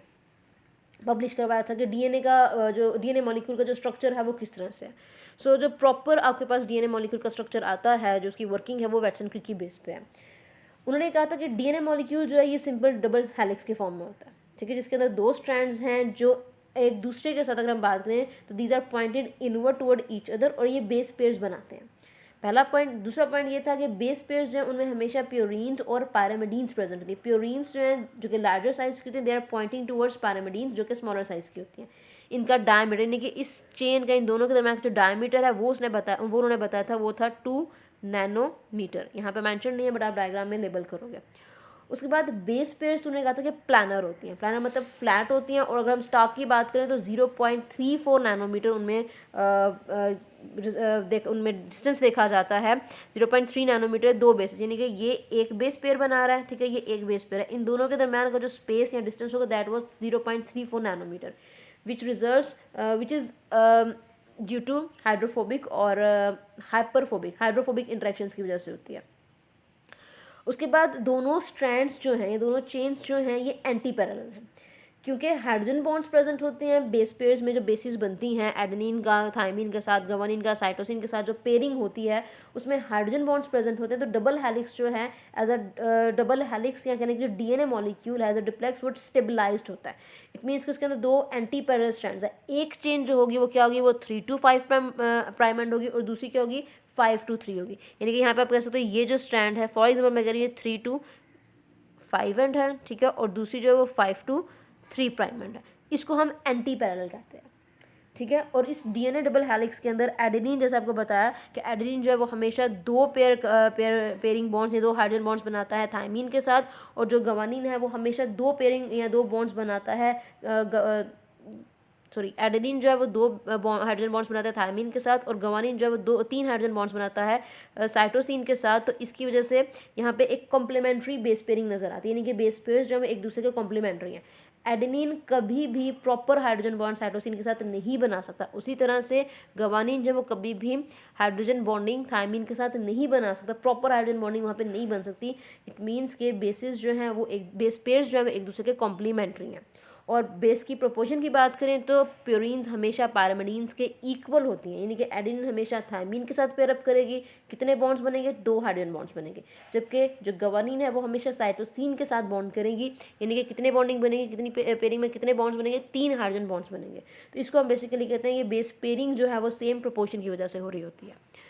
पब्लिश करवाया था कि डीएनए का जो डीएनए मॉलिक्यूल का जो स्ट्रक्चर है वो किस तरह से है। सो जो प्रॉपर आपके पास डीएनए मॉलिक्यूल का स्ट्रक्चर आता है, जो उसकी वर्किंग है, वो वाटसन क्रिक की बेस पे है। उन्होंने कहा था कि डीएनए मॉलिक्यूल जो है ये सिंपल डबल हेलिक्स के फॉर्म में होता है। ठीक है, जिसके अंदर 2 स्ट्रैंड्स हैं जो एक दूसरे के साथ अगर हम बात करें तो these are pointed inward toward each other, और ये बेस पेयर्स बनाते हैं। पहला पॉइंट। दूसरा पॉइंट ये था कि बेस पेयर्स जो है उनमें हमेशा प्योरीन्स और पैरामिडीन्स प्रेजेंट होती है। प्योरीन्स जो है जो कि लार्जर साइज की होती है, they are pointing towards pyrimidines जो कि स्मॉलर साइज की होती हैं। इनका डायमीटर यानी कि इस चेन का इन दोनों के दरमियान जो डायमीटर है वो उन्होंने बताया था वो था 2 नैनोमीटर। यहाँ पे मेंशन नहीं है बट आप डायग्राम में लेबल करोगे। उसके बाद बेस पेयर्स उन्होंने कहा था कि प्लानर होती हैं। प्लानर मतलब फ्लैट होती हैं, और अगर हम स्टॉक की बात करें तो 0.34 नैनोमीटर उनमें डिस्टेंस देखा जाता है। 0.3 नैनोमीटर 2 बेस, यानी कि ये एक बेस पेयर बना रहा है। ठीक है, ये एक बेस पेयर है। इन दोनों के दरमियान का जो स्पेस या डिस्टेंस होगा that was 0.34 nanometre which is due to hydrophobic और हाइड्रोफोबिक इंटरेक्शंस की वजह से होती है। उसके बाद दोनों स्ट्रैंड्स जो हैं, ये दोनों चेन्स जो हैं, ये एंटी पैरेलल हैं। क्योंकि हाइड्रोजन बॉन्ड्स प्रेजेंट होते हैं बेस पेयर्स में, जो बेसिस बनती हैं एडेनिन का थायमिन के साथ, गवानिन का साइटोसिन के साथ जो पेयरिंग होती है उसमें हाइड्रोजन बॉन्ड्स प्रेजेंट होते हैं। तो डबल हेलिक्स जो है एज अ डबल हेलिक्स या कहने की जो डीएनए मॉलिक्यूल है एज अ डिप्लेक्स वो स्टेबलाइज्ड होता है। इट मीन्स कि उसके अंदर दो एंटी पैरेलल स्ट्रैंड्स है, एक चेन जो होगी वो क्या होगी, वो 3 to 5 प्राइम एंड होगी और दूसरी क्या होगी 5 to 3 होगी। यानी कि यहाँ पे आप कह सकते हो ये जो स्ट्रैंड है फॉर एग्जाम्पल मैं कह रही हूँ 3 to 5 एंड है, ठीक है, और दूसरी जो है वो 5 to 3 प्राइम एंड है, इसको हम एंटी पैरेलल कहते हैं, ठीक है। और इस डीएनए डबल हेलिक्स के अंदर एडेनिन, जैसे आपको बताया कि एडेनिन जो है वो हमेशा दो पेयरिंग बॉन्ड्स या दो हाइड्रोजन बॉन्ड्स बनाता है थायमीन के साथ, और जो गवानीन है वो हमेशा दो पेयरिंग या दो बॉन्ड्स बनाता है एडेनिन जो है वो दो हाइड्रोजन बॉन्ड्स बनाता है थायमीन के साथ, और गवानीन जो है वो 3 हाइड्रोजन बॉन्ड्स बनाता है साइटोसिन के साथ। तो इसकी वजह से यहाँ पे एक कॉम्प्लीमेंट्री बेस पेयरिंग नजर आती है, यानी कि बेस पेयर्स जो है एक दूसरे के कॉम्प्लीमेंट्री हैं। एडेनिन कभी भी प्रॉपर हाइड्रोजन बॉन्ड साइटोसिन के साथ नहीं बना सकता, उसी तरह से गवानीन जो है वो कभी भी हाइड्रोजन बॉन्डिंग थायमीन के साथ नहीं बना सकता, प्रॉपर हाइड्रोजन बॉन्डिंग वहाँ पे नहीं बन सकती। इट मीन्स के बेसिस जो हैं वो एक बेस पेयर्स जो है एक दूसरे के कॉम्प्लीमेंट्री हैं। और बेस की प्रोपोर्शन की बात करें तो प्योरीन्स हमेशा पैरामिडीन्स के इक्वल होती हैं, यानी कि एडेनिन हमेशा थायमीन के साथ पेयरअप करेगी, कितने बॉन्ड्स बनेंगे 2 हाइड्रोजन बॉन्ड्स बनेंगे, जबकि जो गवानीन है वो हमेशा साइटोसिन के साथ बॉन्ड करेगी, यानी कि कितने बॉन्डिंग बनेगी, कितनी पेयरिंग में कितने बॉन्ड्स बनेंगे 3 हाइड्रोजन बॉन्ड्स बनेंगे। तो इसको हम बेसिकली कहते हैं ये बेस पेयरिंग जो है वो सेम प्रोपोर्शन की वजह से हो रही होती है।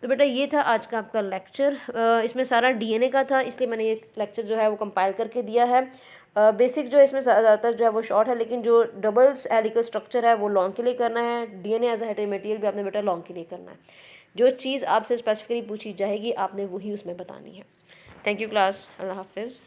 तो बेटा ये था आज का आपका लेक्चर, इसमें सारा डीएनए का था, इसलिए मैंने ये लेक्चर जो है वो कंपाइल करके दिया है। बेसिक जो है इसमें ज़्यादातर जो है वो शॉर्ट है, लेकिन जो डबल हेलिकल स्ट्रक्चर है वो लॉन्ग के लिए करना है, DNA as a hereditary material भी आपने बेटा लॉन्ग के लिए करना है। जो चीज़ आपसे स्पेसिफिकली पूछी जाएगी आपने वही उसमें बतानी है। थैंक यू क्लास, अल्लाह हाफिज़।